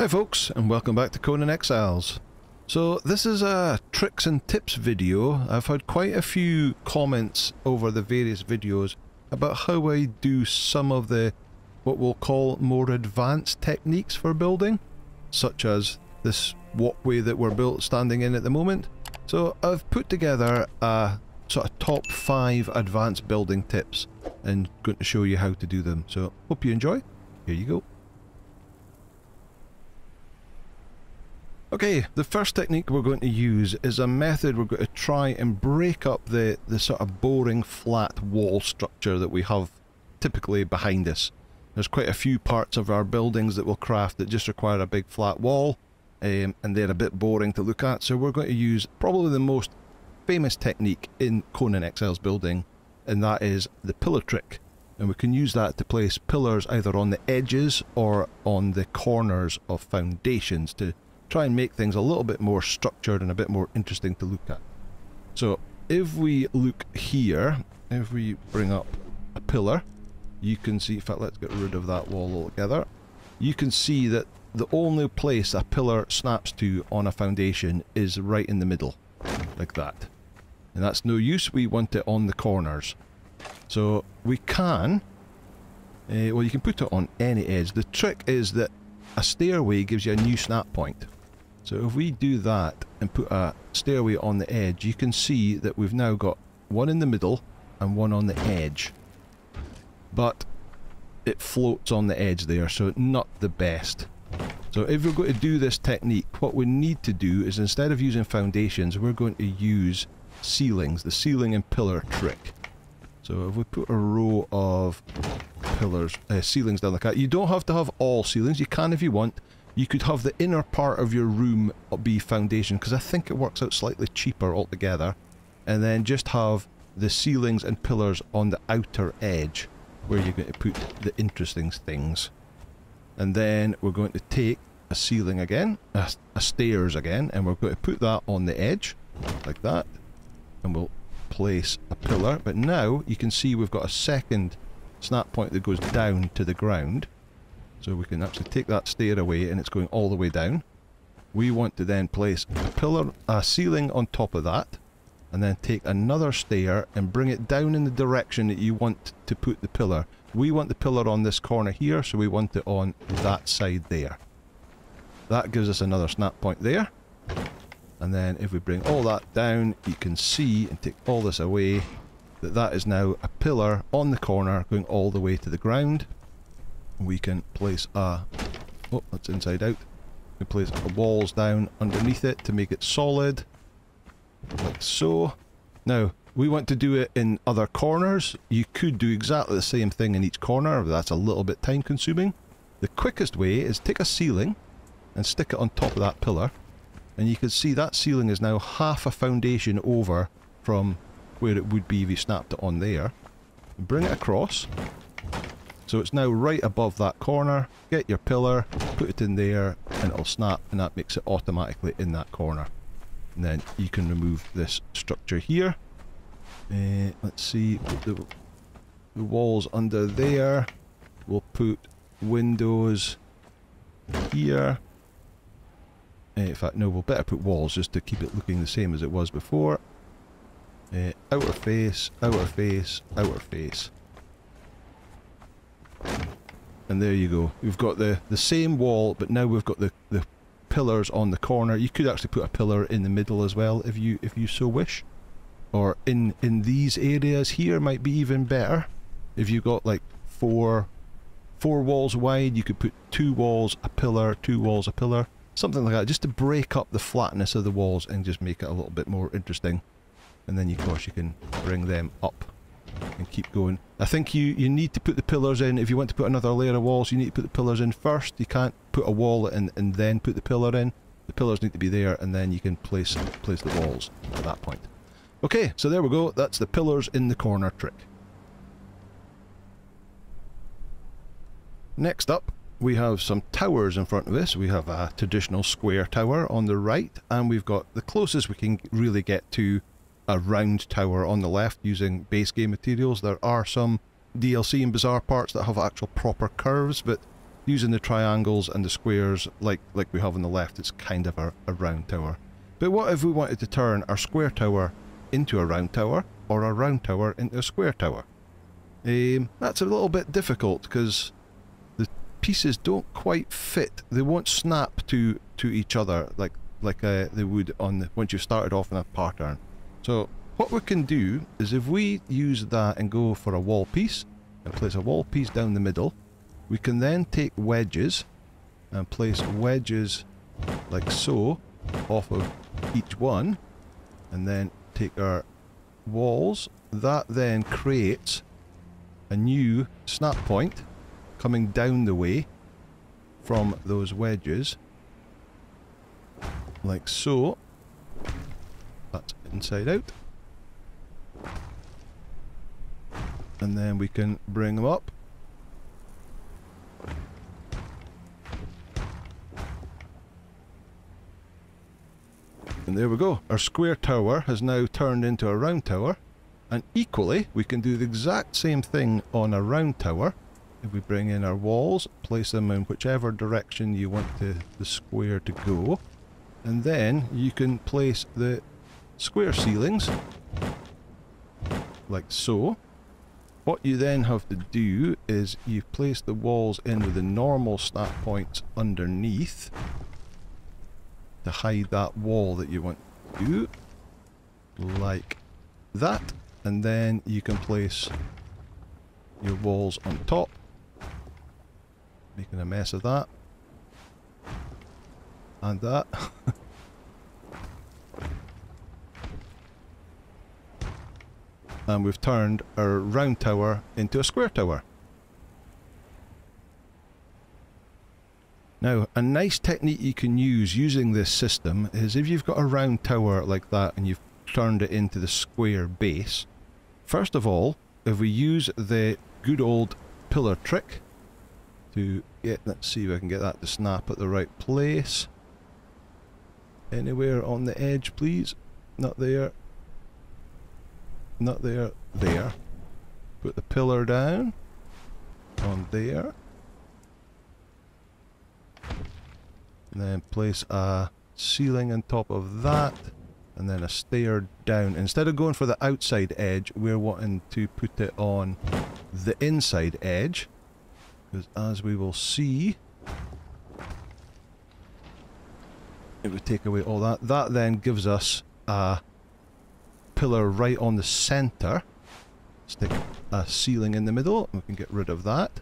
Hi folks, and welcome back to Conan Exiles. So this is a tricks and tips video. I've had quite a few comments over the various videos about how I do some of the what we'll call more advanced techniques for building, such as this walkway that we're standing in at the moment. So I've put together a sort of top 5 advanced building tips and going to show you how to do them. So hope you enjoy. Here you go. Okay, the first technique we're going to use is a method we're going to try and break up the sort of boring flat wall structure that we have typically behind us. There's quite a few parts of our buildings that we'll craft that just require a big flat wall, and they're a bit boring to look at, so we're going to use probably the most famous technique in Conan Exiles building, and that is the pillar trick. And we can use that to place pillars either on the edges or on the corners of foundations to try and make things a little bit more structured and a bit more interesting to look at. So if we look here, if we bring up a pillar, you can see, in fact let's get rid of that wall altogether, you can see that the only place a pillar snaps to on a foundation is right in the middle, like that. And that's no use, we want it on the corners. So we can, well you can put it on any edge. The trick is that a stairway gives you a new snap point. So if we do that and put a stairway on the edge, you can see that we've now got one in the middle and one on the edge. But it floats on the edge there, so not the best. So if we're going to do this technique, what we need to do is, instead of using foundations, we're going to use ceilings, the ceiling and pillar trick. So if we put a row of pillars, ceilings down like that, you don't have to have all ceilings, you can if you want. You could have the inner part of your room be foundation, because I think it works out slightly cheaper altogether, and then just have the ceilings and pillars on the outer edge where you're going to put the interesting things. And then we're going to take a ceiling again, a stairs again, and we're going to put that on the edge like that, and we'll place a pillar. But now you can see we've got a second snap point that goes down to the ground. So we can actually take that stair away and it's going all the way down. We want to then place a ceiling on top of that, and then take another stair and bring it down in the direction that you want to put the pillar. We want the pillar on this corner here, so we want it on that side there. That gives us another snap point there. And then if we bring all that down, you can see, and take all this away, that that is now a pillar on the corner going all the way to the ground. We can place a, oh that's inside out, we place the walls down underneath it to make it solid, like so. Now we want to do it in other corners. You could do exactly the same thing in each corner, but that's a little bit time consuming. The quickest way is take a ceiling and stick it on top of that pillar, and you can see that ceiling is now half a foundation over from where it would be if you snapped it on there. Bring it across. So it's now right above that corner. Get your pillar, put it in there, and it'll snap, and that makes it automatically in that corner. And then you can remove this structure here. Let's see, put the walls under there. We'll put windows here. In fact, no, we'll better put walls just to keep it looking the same as it was before. Outer face, outer face, outer face. And there you go. We've got the same wall, but now we've got the pillars on the corner. You could actually put a pillar in the middle as well if you so wish. Or in these areas here might be even better. If you've got like four walls wide, you could put 2 walls, a pillar, 2 walls, a pillar. Something like that, just to break up the flatness of the walls and just make it a little bit more interesting. And then of course you can bring them up and keep going. I think you need to put the pillars in. If you want to put another layer of walls, you need to put the pillars in first. You can't put a wall in and then put the pillar in. The pillars need to be there, and then you can place the walls at that point. Okay, so there we go. That's the pillars in the corner trick. Next up, we have some towers in front of us. We have a traditional square tower on the right, and we've got the closest we can really get to a round tower on the left using base game materials. There are some DLC and Bazaar parts that have actual proper curves, but using the triangles and the squares like we have on the left, it's kind of a round tower. But what if we wanted to turn our square tower into a round tower, or a round tower into a square tower? That's a little bit difficult because the pieces don't quite fit. They won't snap to each other like they would on once you started off in a pattern. So what we can do is, if we use that and go for a wall piece and place a wall piece down the middle, we can then take wedges and place wedges like so off of each one, and then take our walls. That then creates a new snap point coming down the way from those wedges, like so. That's inside out. And then we can bring them up. And there we go. Our square tower has now turned into a round tower. And equally, we can do the exact same thing on a round tower. If we bring in our walls, place them in whichever direction you want the square to go. And then you can place the square ceilings, like so. What you then have to do is you place the walls in with the normal snap points underneath to hide that wall that you want to do, like that. And then you can place your walls on top, making a mess of that and that. And we've turned our round tower into a square tower. Now, a nice technique you can use using this system is, if you've got a round tower like that and you've turned it into the square base, first of all, if we use the good old pillar trick to get, let's see if I can get that to snap at the right place. Anywhere on the edge, please. Not there. Not there. There. Put the pillar down on there. And then place a ceiling on top of that, and then a stair down. Instead of going for the outside edge, we're wanting to put it on the inside edge, because as we will see, if we take away all that, that then gives us a pillar right on the center. Stick a ceiling in the middle, and we can get rid of that.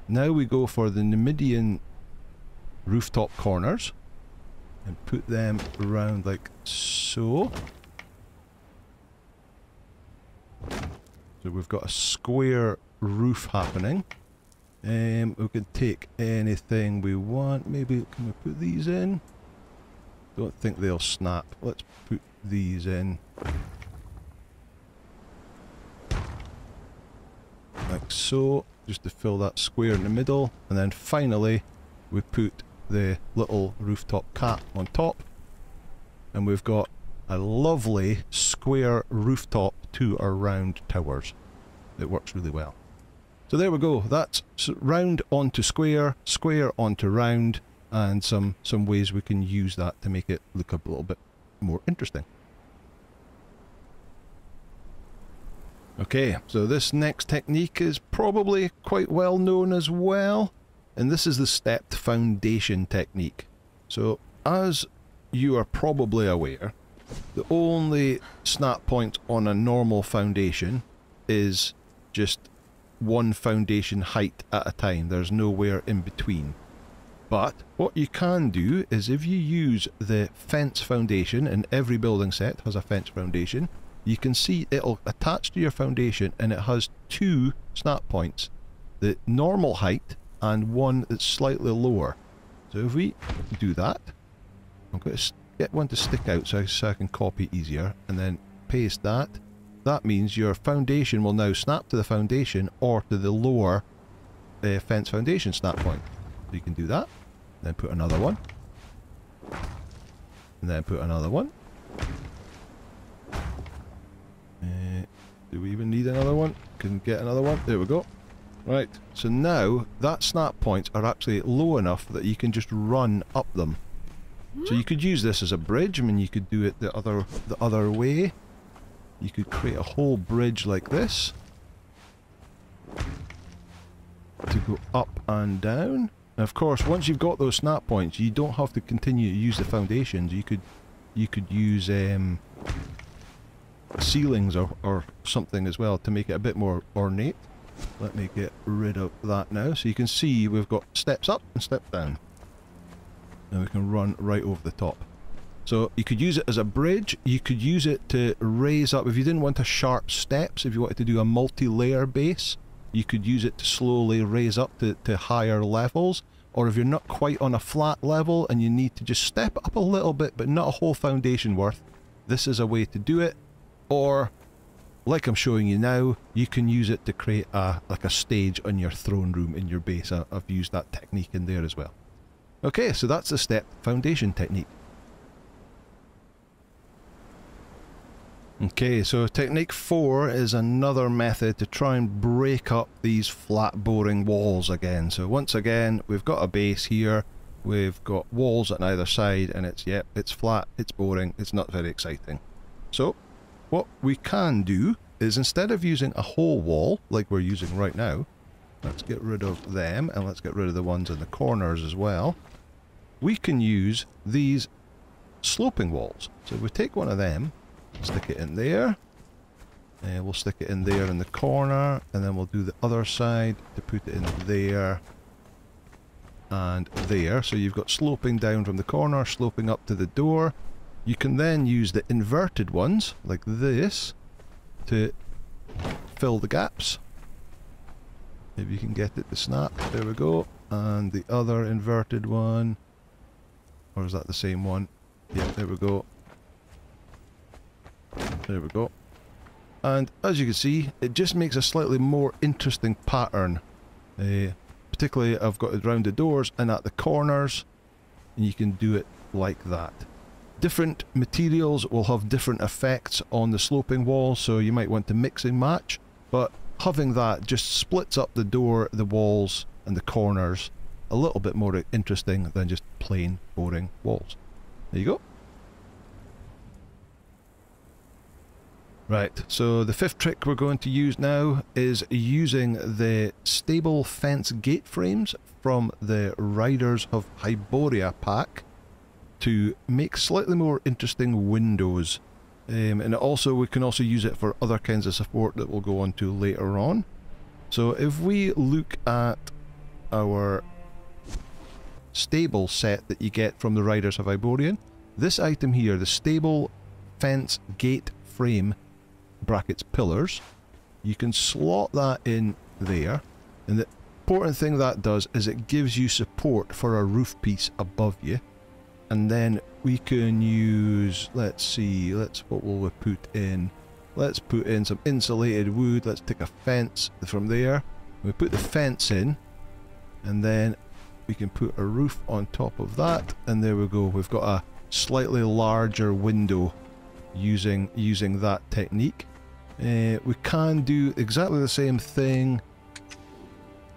Now we go for the Numidian rooftop corners and put them around like so. So we've got a square roof happening. We can take anything we want. Maybe, can we put these in? Don't think they'll snap. Let's put these in. Like so, just to fill that square in the middle. And then finally, we put the little rooftop cap on top, and we've got a lovely square rooftop to our round towers. It works really well. So there we go. That's round onto square, square onto round, and some ways we can use that to make it look a little bit more interesting. Okay, so this next technique is probably quite well known as well. And this is the stepped foundation technique. So, as you are probably aware, the only snap point on a normal foundation is just one foundation height at a time. There's nowhere in between. But what you can do is, if you use the fence foundation, and every building set has a fence foundation, you can see it'll attach to your foundation and it has two snap points. The normal height and one that's slightly lower. So if we do that, I'm going to get one to stick out so I can copy easier, and then paste that. That means your foundation will now snap to the foundation or to the lower fence foundation snap point. So you can do that, then put another one, and then put another one. Do we even need another one? Can get another one. There we go. Right, so now that snap points are actually low enough that you can just run up them. So you could use this as a bridge. I mean, you could do it the other way. You could create a whole bridge like this to go up and down. And of course, once you've got those snap points, you don't have to continue to use the foundations. You could use ceilings or something as well to make it a bit more ornate. Let me get rid of that now. So you can see we've got steps up and steps down. And we can run right over the top. So you could use it as a bridge. You could use it to raise up. If you didn't want a sharp steps, if you wanted to do a multi-layer base, you could use it to slowly raise up to higher levels. Or if you're not quite on a flat level and you need to just step up a little bit but not a whole foundation worth, this is a way to do it. Or, like I'm showing you now, you can use it to create like a stage on your throne room in your base. I've used that technique in there as well. Okay, so that's the step foundation technique. Okay, so technique 4 is another method to try and break up these flat boring walls again. So once again, we've got a base here, we've got walls on either side, and it's flat, it's boring, it's not very exciting. So what we can do is, instead of using a whole wall like we're using right now, let's get rid of them and let's get rid of the ones in the corners as well. We can use these sloping walls. So we take one of them, stick it in there, and we'll stick it in there in the corner, and then we'll do the other side to put it in there and there. So you've got sloping down from the corner, sloping up to the door. You can then use the inverted ones like this to fill the gaps. If you can get it to snap, there we go. And the other inverted one, or is that the same one? Yeah, there we go. There we go. And as you can see, it just makes a slightly more interesting pattern. Particularly, I've got it around the doors and at the corners, and you can do it like that. Different materials will have different effects on the sloping wall, so you might want to mix and match, but having that just splits up the door, the walls and the corners a little bit more interesting than just plain boring walls. There you go. Right, so the 5th trick we're going to use now is using the stable fence gate frames from the Riders of Hyboria pack to make slightly more interesting windows. And also, we can also use it for other kinds of support that we'll go on to later on. So if we look at our stable set that you get from the Riders of Hyboria, this item here, the stable fence gate frame brackets pillars, you can slot that in there, and the important thing that does is it gives you support for a roof piece above you. And then we can use, let's see, what will we put in? Let's put in some insulated wood. Let's take a fence from there. We put the fence in, and then we can put a roof on top of that, and there we go. We've got a slightly larger window using that technique. We can do exactly the same thing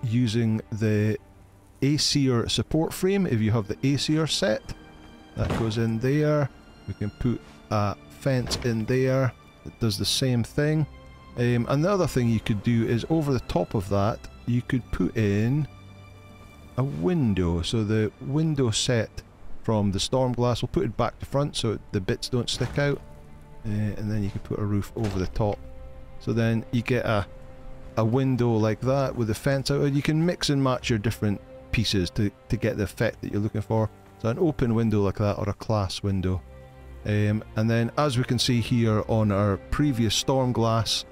using the Aesir support frame. If you have the Aesir set, that goes in there. We can put a fence in there that does the same thing. And the other thing you could do is, over the top of that, you could put in a window. So the window set from the storm glass, we'll put it back to front so the bits don't stick out. And then you can put a roof over the top. So then you get a window like that with the fence out. You can mix and match your different pieces to get the effect that you're looking for. So an open window like that, or a class window. And then, as we can see here on our previous storm glass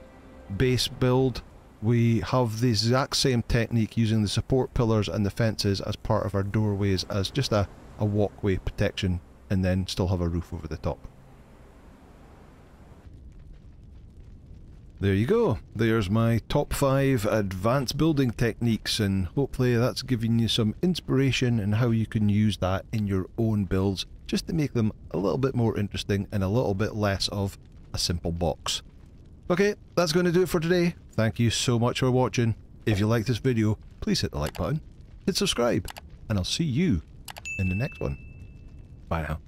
base build, we have the exact same technique using the support pillars and the fences as part of our doorways as just a walkway protection, and then still have a roof over the top. There you go. There's my top 5 advanced building techniques, and hopefully that's giving you some inspiration in how you can use that in your own builds, just to make them a little bit more interesting and a little bit less of a simple box. Okay, that's going to do it for today. Thank you so much for watching. If you like this video, please hit the like button, hit subscribe, and I'll see you in the next one. Bye now.